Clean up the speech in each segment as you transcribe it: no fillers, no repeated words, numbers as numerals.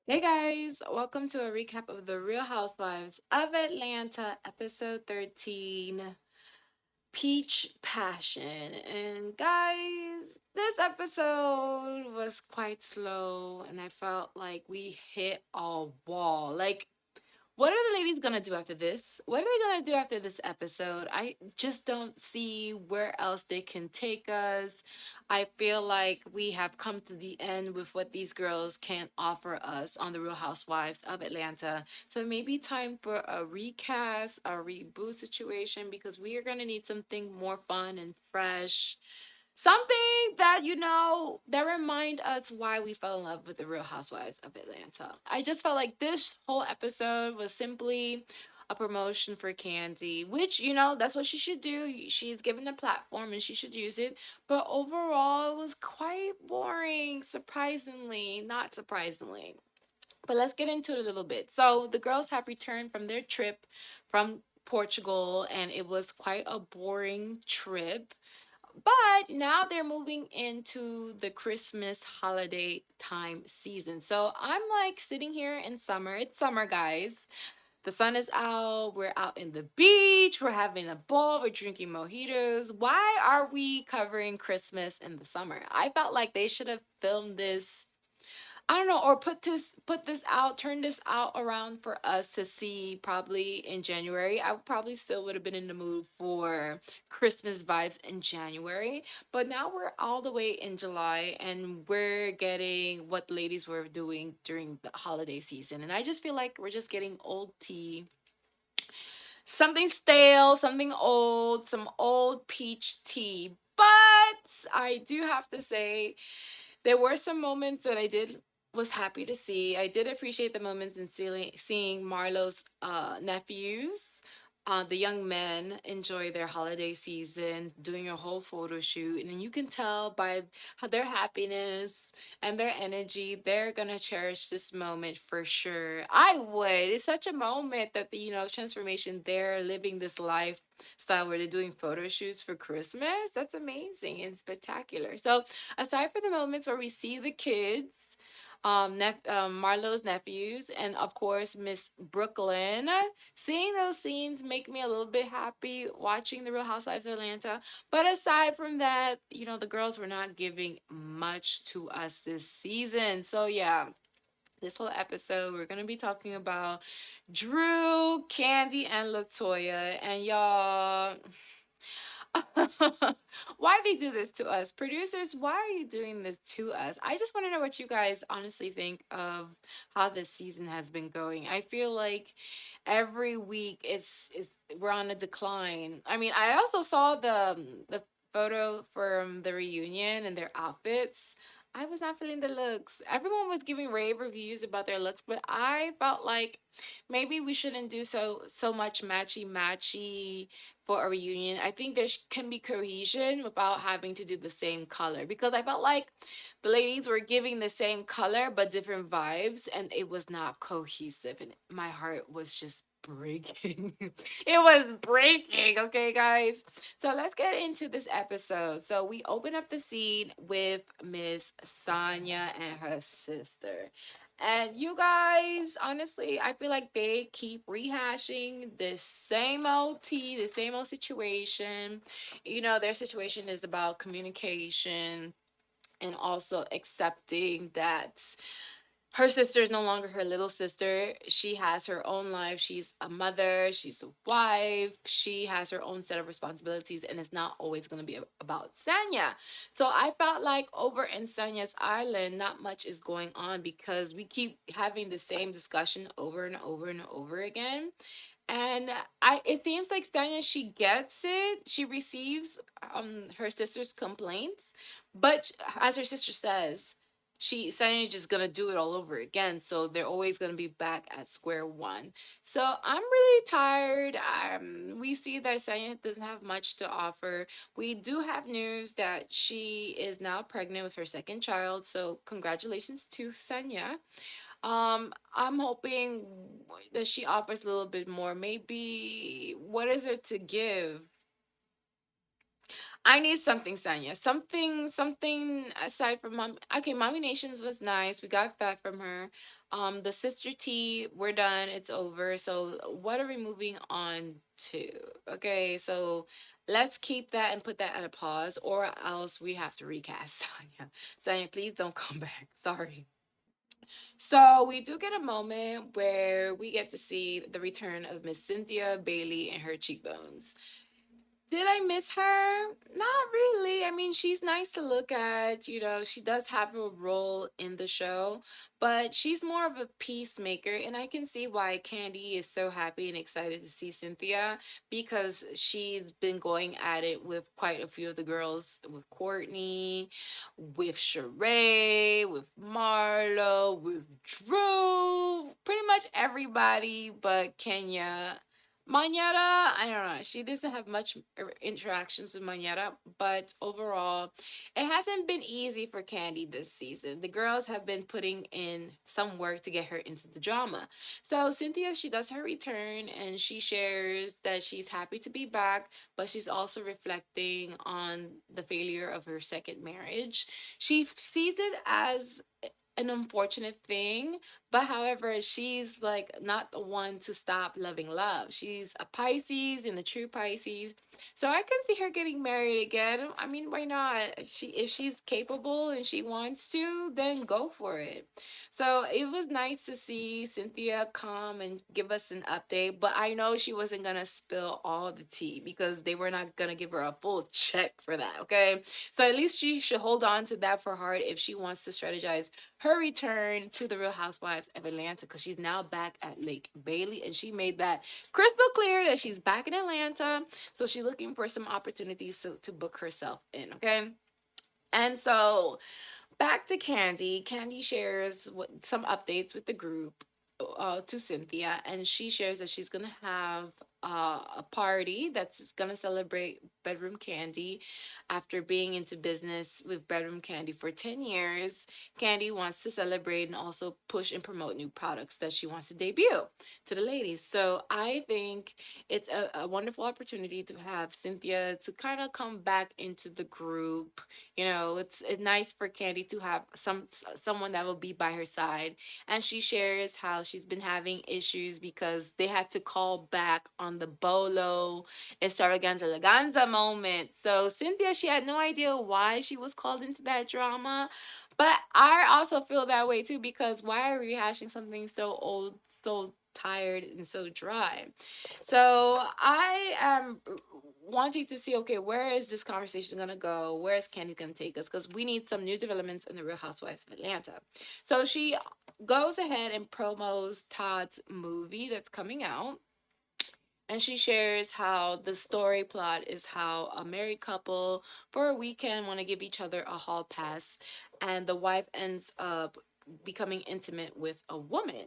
Hey guys, welcome to a recap of the Real Housewives of Atlanta, episode 13, Peach Passion. And guys, this episode was quite slow, and I felt like we hit a wall. What are the ladies gonna do after this? What are they gonna do after this episode? I just don't see where else they can take us. I feel like we have come to the end with what these girls can offer us on the Real Housewives of Atlanta. So maybe time for a recast, a reboot situation because we are gonna need something more fun and fresh. Something that that remind us why we fell in love with the Real Housewives of Atlanta. I just felt like this whole episode was simply a promotion for Kandi, which that's what she should do. She's given a platform and she should use it. But overall, it was quite boring, surprisingly, not surprisingly. But let's get into it a little bit. So the girls have returned from their trip from Portugal, and it was quite a boring trip. But now they're moving into the Christmas holiday time season. So I'm like sitting here in summer. It's summer, guys. The sun is out. We're out in the beach. We're having a ball. We're drinking mojitos. Why are we covering Christmas in the summer? I felt like they should have filmed this, I don't know, or put this out, turn this out around for us to see probably in January. I probably still would have been in the mood for Christmas vibes in January, but now we're all the way in July and we're getting what ladies were doing during the holiday season. And I just feel like we're just getting old tea. Something stale, something old, some old peach tea. But I do have to say there were some moments that I did was happy to see. I did appreciate the moments in seeing Marlo's nephews, the young men enjoy their holiday season, doing a whole photo shoot, and you can tell by their happiness and their energy, they're gonna cherish this moment for sure. I would. It's such a moment that the transformation. They're living this lifestyle where they're doing photo shoots for Christmas. That's amazing and spectacular. So aside from the moments where we see the kids, Marlo's nephews, and of course Miss Brooklyn, seeing those scenes make me a little bit happy watching the Real Housewives of Atlanta. But aside from that, the girls were not giving much to us this season. So yeah, this whole episode, we're going to be talking about Drew, Kandi, and Latoya. And y'all, why they do this to us? Producers, why are you doing this to us? I just want to know what you guys honestly think of how this season has been going. I feel like every week is we're on a decline. I mean, I also saw the photo from the reunion and their outfits. I was not feeling the looks. Everyone was giving rave reviews about their looks, but I felt like maybe we shouldn't do so much matchy matchy for a reunion. I think there can be cohesion without having to do the same color, because I felt like the ladies were giving the same color but different vibes, and it was not cohesive, and my heart was just breaking. It was breaking, okay, guys? So let's get into this episode. So we open up the scene with Miss Sanya and her sister. And you guys, honestly, I feel like they keep rehashing the same old tea, the same old situation. Their situation is about communication and also accepting that her sister is no longer her little sister. She has her own life. She's a mother, she's a wife, she has her own set of responsibilities, and it's not always going to be about Sanya. So I felt like over in Sanya's island, not much is going on because we keep having the same discussion over and over and over again. And it seems like Sanya, she gets it. She receives her sister's complaints, but as her sister says, Sanya just gonna do it all over again. So they're always gonna be back at square one. So I'm really tired. We see that Sanya doesn't have much to offer. We do have news that she is now pregnant with her second child. So congratulations to Sanya. I'm hoping that she offers a little bit more. Maybe what is there to give? I need something, Sanya. Something aside from mom. Okay, Mommy Nations was nice. We got that from her. The sister tea, we're done. It's over. So what are we moving on to? Okay, so let's keep that and put that at a pause, or else we have to recast Sanya. Sanya, please don't come back. Sorry. So we do get a moment where we get to see the return of Miss Cynthia Bailey and her cheekbones. Did I miss her? Not really. I mean, she's nice to look at. She does have a role in the show, but she's more of a peacemaker. And I can see why Candy is so happy and excited to see Cynthia because she's been going at it with quite a few of the girls, with Courtney, with Sheree, with Marlo, with Drew, pretty much everybody but Kenya. Manera, I don't know. She doesn't have much interactions with Manera, but overall, it hasn't been easy for Candy this season. The girls have been putting in some work to get her into the drama. So Cynthia, she does her return and she shares that she's happy to be back, but she's also reflecting on the failure of her second marriage. She sees it as an unfortunate thing, but however, she's like not the one to stop loving love. She's a Pisces and a true Pisces. So I can see her getting married again. I mean, why not? If she's capable and she wants to, then go for it. So it was nice to see Cynthia come and give us an update, but I know she wasn't gonna spill all the tea because they were not gonna give her a full check for that, okay? So at least she should hold on to that for her if she wants to strategize her return to the Real Housewives of Atlanta because she's now back at Lake Bailey and she made that crystal clear that she's back in Atlanta. So she's looking for some opportunities to book herself in, okay? And so back to Kandi. Kandi shares some updates with the group to Cynthia, and she shares that she's gonna have a party that's gonna celebrate Bedroom Candy. After being into business with Bedroom Candy for 10 years, Candy wants to celebrate and also push and promote new products that she wants to debut to the ladies. So I think it's a wonderful opportunity to have Cynthia to kind of come back into the group. It's nice for Candy to have someone that will be by her side. And she shares how she's been having issues because they had to call back on the Bolo Extravaganza Laganza moment. So Cynthia, she had no idea why she was called into that drama. But I also feel that way too because why are we rehashing something so old, so tired, and so dry? So I am wanting to see, okay, where is this conversation gonna go? Where is Candy gonna take us? Because we need some new developments in the Real Housewives of Atlanta. So she goes ahead and promos Todd's movie that's coming out. And she shares how the story plot is how a married couple for a weekend want to give each other a hall pass, and the wife ends up becoming intimate with a woman.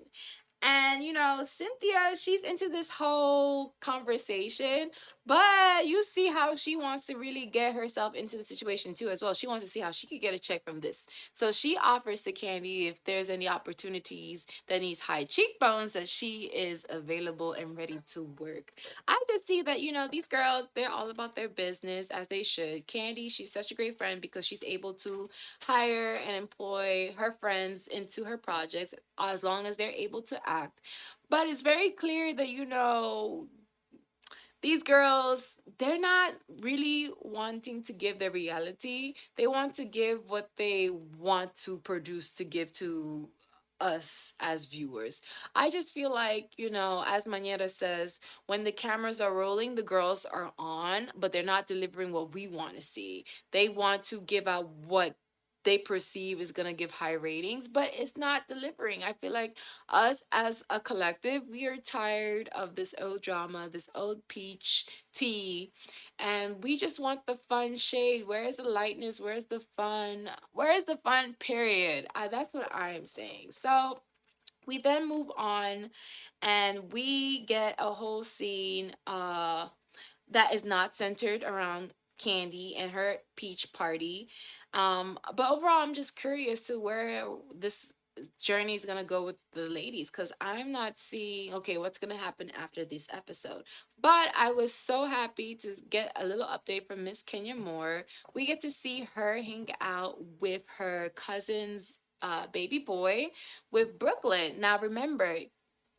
And Cynthia, she's into this whole conversation, but you see how she wants to really get herself into the situation too, as well. She wants to see how she could get a check from this. So she offers to Candy if there's any opportunities that needs high cheekbones, that she is available and ready to work. I just see that, these girls, they're all about their business as they should. Candy, she's such a great friend because she's able to hire and employ her friends into her projects as long as they're able to act. But it's very clear that, these girls, they're not really wanting to give their reality. They want to give what they want to produce to give to us as viewers. I just feel like, as Manera says, when the cameras are rolling, the girls are on, but they're not delivering what we want to see. They want to give out what they perceive is going to give high ratings, but it's not delivering. I feel like us as a collective, we are tired of this old drama, this old peach tea, and we just want the fun shade. Where is the lightness? Where is the fun? Where is the fun, period? That's what I am saying. So we then move on and we get a whole scene that is not centered around Candy and her peach party. But overall, I'm just curious to where this journey is gonna go with the ladies, because I'm not seeing okay what's gonna happen after this episode. But I was so happy to get a little update from Miss Kenya Moore. We get to see her hang out with her cousin's baby boy with Brooklyn. Now remember,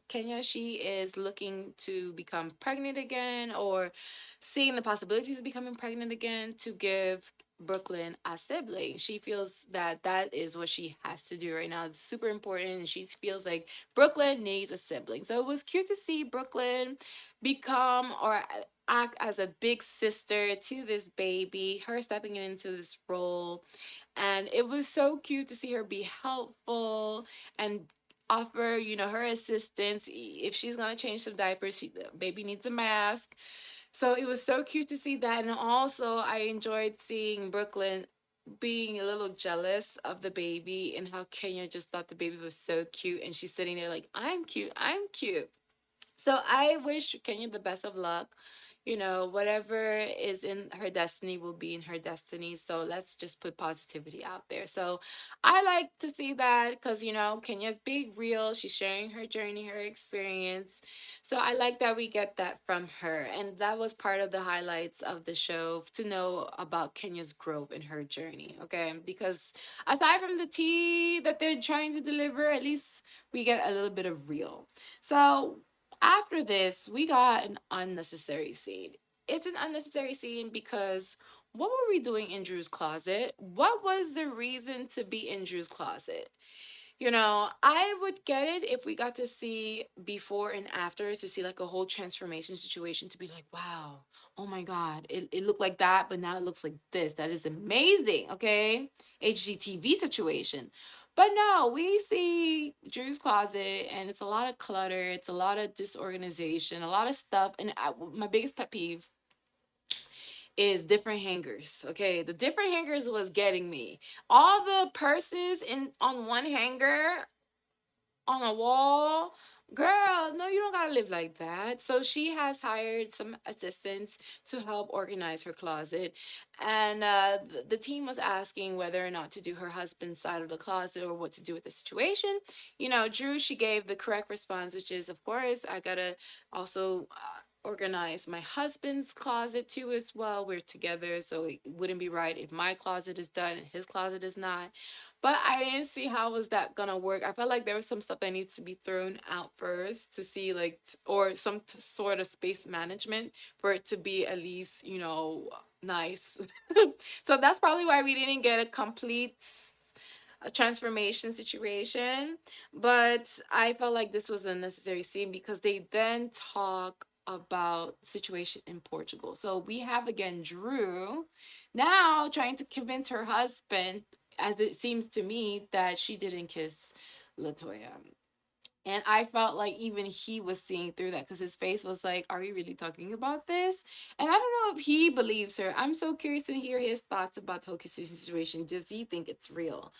Kenya, she is looking to become pregnant again, or seeing the possibilities of becoming pregnant again to give Brooklyn a sibling. She feels that that is what she has to do right now. It's super important, and she feels like Brooklyn needs a sibling. So it was cute to see Brooklyn become or act as a big sister to this baby, her stepping into this role. And it was so cute to see her be helpful and offer, her assistance. If she's gonna change some diapers, the baby needs a mask. So it was so cute to see that. And also I enjoyed seeing Brooklyn being a little jealous of the baby, and how Kenya just thought the baby was so cute, and she's sitting there like, I'm cute, I'm cute. So I wish Kenya the best of luck. Whatever is in her destiny will be in her destiny. So let's just put positivity out there. So I like to see that because, Kenya's being real. She's sharing her journey, her experience. So I like that we get that from her. And that was part of the highlights of the show, to know about Kenya's growth in her journey. Okay. Because aside from the tea that they're trying to deliver, at least we get a little bit of real. So after this, we got an unnecessary scene. It's an unnecessary scene because what were we doing in Drew's closet? What was the reason to be in Drew's closet? I would get it if we got to see before and after, to see like a whole transformation situation, to be like, wow, oh my God, it looked like that, but now it looks like this. That is amazing, okay? HGTV situation. But no, we see Drew's closet and it's a lot of clutter, it's a lot of disorganization, a lot of stuff. And my biggest pet peeve is different hangers. Okay, the different hangers was getting me. All the purses in on one hanger on a wall. Girl, no, you don't gotta live like that. So she has hired some assistants to help organize her closet. And the team was asking whether or not to do her husband's side of the closet, or what to do with the situation. Drew, she gave the correct response, which is, of course, I gotta also organize my husband's closet too as well. We're together, so it wouldn't be right if my closet is done and his closet is not. But I didn't see how was that gonna work. I felt like there was some stuff that needs to be thrown out first, to see like or some sort of space management for it to be at least, nice. So that's probably why we didn't get a complete a transformation situation. But I felt like this was a necessary scene because they then talk about situation in Portugal. So we have again Drew now trying to convince her husband, as it seems to me, that she didn't kiss Latoya. And I felt like even he was seeing through that, because his face was like, are we really talking about this? And I don't know if he believes her. I'm so curious to hear his thoughts about the whole kissing situation. Does he think it's real?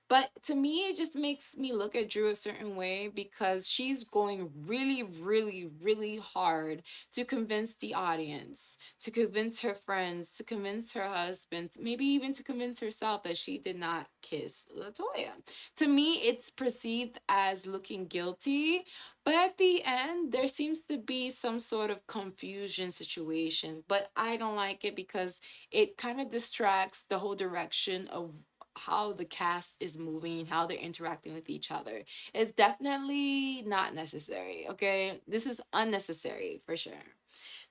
But to me, it just makes me look at Drew a certain way, because she's going really, really, really hard to convince the audience, to convince her friends, to convince her husband, maybe even to convince herself that she did not kiss Latoya. To me, it's perceived as looking guilty, but at the end, there seems to be some sort of confusion situation. But I don't like it because it kind of distracts the whole direction of how the cast is moving and how they're interacting with each other. It's definitely not necessary, okay? This is unnecessary for sure.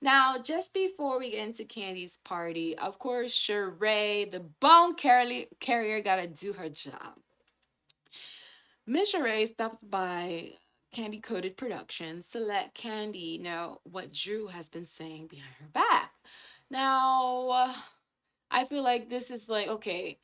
Now, just before we get into Candy's party, of course, Sheree, the carrier, gotta do her job. Miss Sheree stops by Candy Coated Productions to let Candy know what Drew has been saying behind her back. Now, I feel like this is like, okay,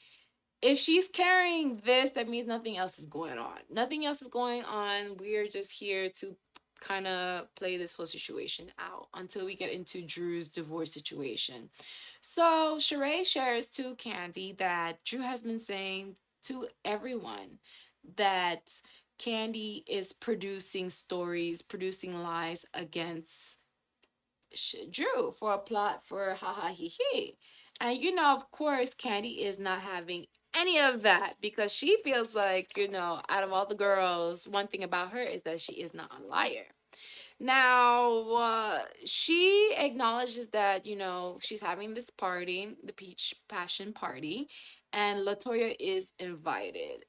if she's carrying this, that means nothing else is going on. Nothing else is going on. We're just here to kind of play this whole situation out until we get into Drew's divorce situation. So Sheree shares to Candy that Drew has been saying to everyone that Candy is producing stories, producing lies against Drew for a plot for ha ha he he. And of course, Candy is not having any of that because she feels like, out of all the girls, one thing about her is that she is not a liar. Now, she acknowledges that, she's having this party, the Peach Passion Party, and Latoya is invited.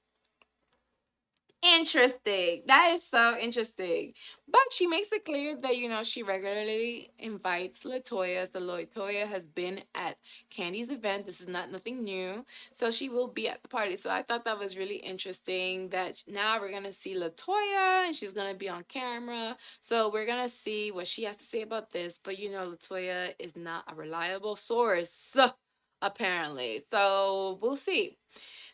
Interesting. That is so interesting. But she makes it clear that, she regularly invites Latoya. So Latoya has been at Kandi's event. This is not nothing new. So she will be at the party. So I thought that was really interesting that now we're going to see Latoya and she's going to be on camera. So we're going to see what she has to say about this. But, Latoya is not a reliable source, apparently. So we'll see.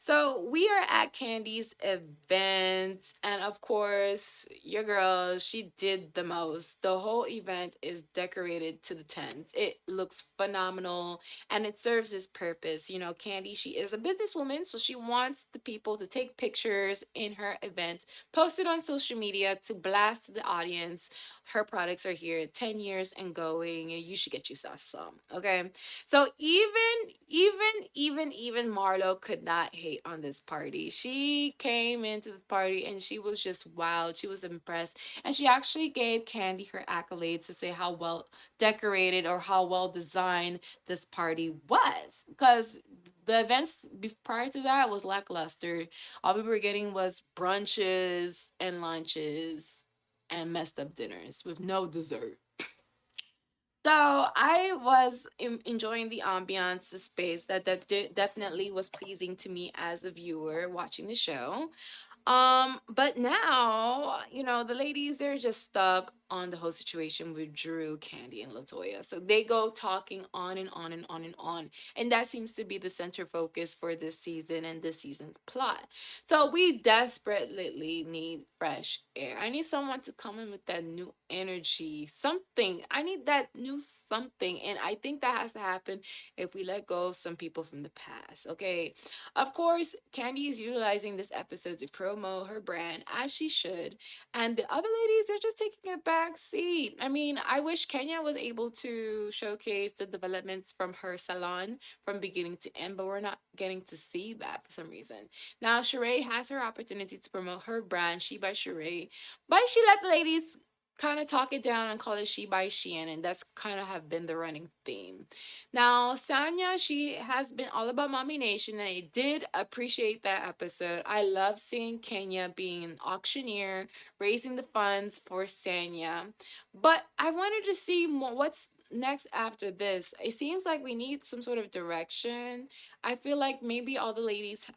So we are at Kandi's event, and of course, your girl, she did the most. The whole event is decorated to the tens. It looks phenomenal, and it serves its purpose. Kandi, she is a businesswoman, so she wants the people to take pictures in her event, post it on social media to blast to the audience. Her products are here 10 years and going, and you should get yourself some, okay? So even Marlo could not hate on this party. She came into this party and she was just wowed. She was impressed. And she actually gave Kandi her accolades to say how well decorated or how well designed this party was. Because the events prior to that was lackluster. All we were getting was brunches and lunches and messed up dinners with no dessert. So I was enjoying the ambiance, the space that definitely was pleasing to me as a viewer watching the show. But now, the ladies, they're just stuck on the whole situation with Drew, Kandi, and Latoya. So they go talking on and on and on and on. And that seems to be the center focus for this season and this season's plot. So we desperately need fresh air. I need someone to come in with that new energy, something. I need that new something. And I think that has to happen if we let go of some people from the past. Okay. Of course, Kandi is utilizing this episode to promote her brand as she should. And the other ladies, they're just taking a back seat. I mean, I wish Kenya was able to showcase the developments from her salon from beginning to end, but we're not getting to see that for some reason. Now, Sheree has her opportunity to promote her brand, She by Sheree, but she let the ladies kind of talk it down and call it She by Shein, and that's kind of have been the running theme. Now, Sanya, she has been all about Mommy Nation, and I did appreciate that episode. I love seeing Kenya being an auctioneer, raising the funds for Sanya. But I wanted to see more, what's next after this. It seems like we need some sort of direction. I feel like maybe all the ladies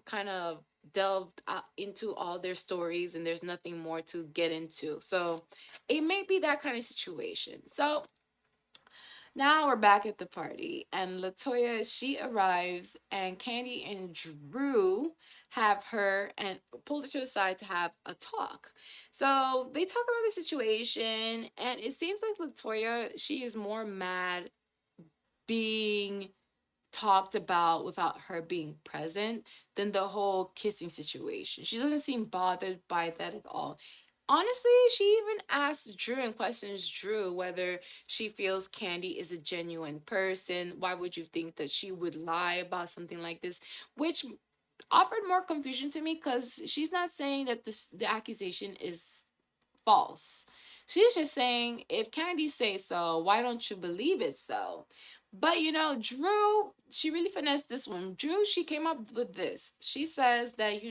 kind of delved into all their stories and there's nothing more to get into. So it may be that kind of situation. So now we're back at the party, and Latoya, she arrives, and Kandi and Drew have her and pulled her to the side to have a talk. So they talk about the situation, and it seems like Latoya, she is more mad being talked about without her being present than the whole kissing situation. She doesn't seem bothered by that at all. Honestly, she even asks Drew and questions Drew whether she feels Kandi is a genuine person. Why would you think that she would lie about something like this? Which offered more confusion to me because she's not saying that the accusation is false. She's just saying, if Kandi says so, why don't you believe it so? But Drew, she really finessed this one. Drew, she came up with this. She says that,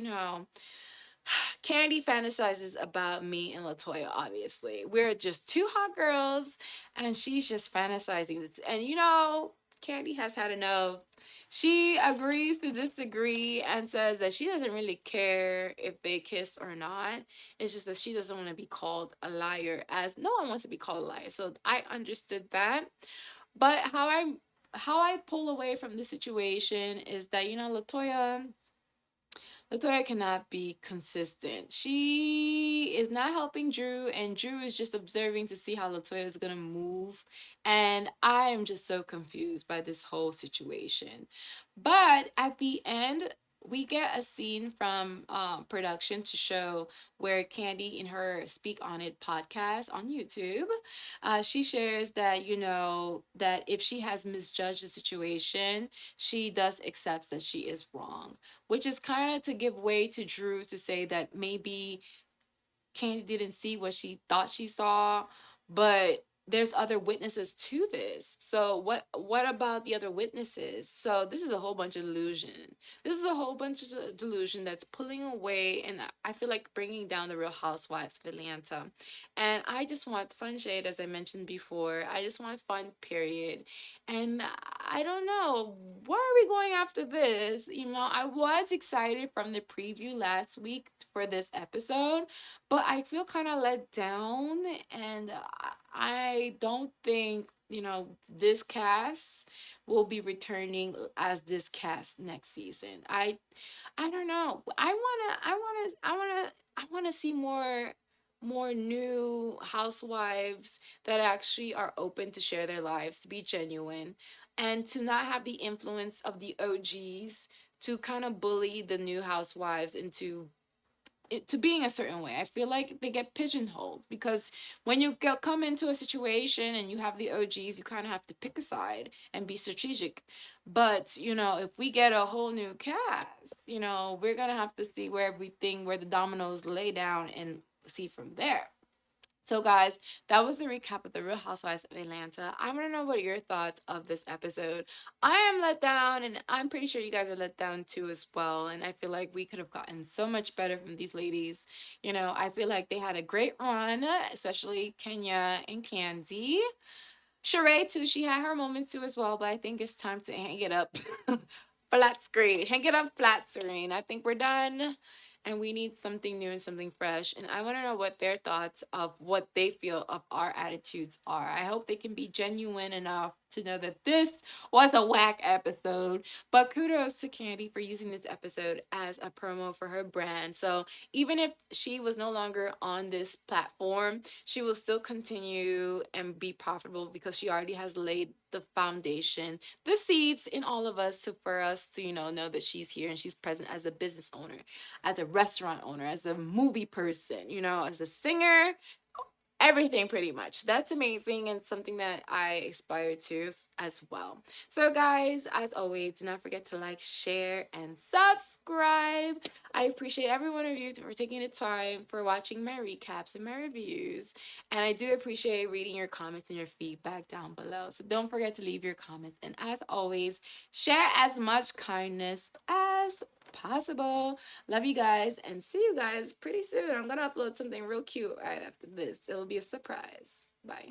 Kandi fantasizes about me and Latoya, obviously. We're just two hot girls, and she's just fantasizing this. And Kandi has had enough. She agrees to disagree and says that she doesn't really care if they kiss or not. It's just that she doesn't want to be called a liar, as no one wants to be called a liar. So I understood that. But how I pull away from the situation is that Latoya cannot be consistent. She is not helping Drew, and Drew is just observing to see how Latoya is going to move. And I am just so confused by this whole situation. But at the end, we get a scene from production to show where Kandi in her Speak On It podcast on YouTube, she shares that, you know, that if she has misjudged the situation, she does accepts that she is wrong, which is kind of to give way to Drew to say that maybe Candy didn't see what she thought she saw, but there's other witnesses to this. So what about the other witnesses? So this is a whole bunch of delusion. This is a whole bunch of delusion that's pulling away, and I feel like bringing down the Real Housewives of Atlanta. And I just want fun shade, as I mentioned before. I just want fun, period. And I don't know, where are we going after this? You know, I was excited from the preview last week for this episode, but I feel kind of let down, and I don't think, you know, this cast will be returning as this cast next season. I don't know. I wanna see more new housewives that actually are open to share their lives, to be genuine, and to not have the influence of the OGs to kind of bully the new housewives into to being a certain way. I feel like they get pigeonholed because when you come into a situation and you have the OGs, you kind of have to pick a side and be strategic. But, you know, if we get a whole new cast, you know, we're going to have to see where the dominoes lay down and see from there. So, guys, that was the recap of the Real Housewives of Atlanta. I want to know what your thoughts of this episode. I am let down, and I'm pretty sure you guys are let down too as well. And I feel like we could have gotten so much better from these ladies. You know, I feel like they had a great run, especially Kenya and Kandi. Sheree too, she had her moments too as well, but I think it's time to hang it up. Flat screen. Hang it up flat screen. I think we're done. And we need something new and something fresh. And I want to know what their thoughts of what they feel of our attitudes are. I hope they can be genuine enough to know that this was a whack episode. But kudos to Kandi for using this episode as a promo for her brand. So even if she was no longer on this platform, she will still continue and be profitable because she already has laid the foundation, the seeds in all of us to for us to, you know that she's here and she's present as a business owner, as a restaurant owner, as a movie person, you know, as a singer, everything pretty much. That's amazing and something that I aspire to as well. So guys, as always, do not forget to like, share, and subscribe. I appreciate every one of you for taking the time for watching my recaps and my reviews, and I do appreciate reading your comments and your feedback down below. So don't forget to leave your comments, and as always, share as much kindness as possible. Love you guys and see you guys pretty soon. I'm gonna upload something real cute right after this. It'll be a surprise. Bye.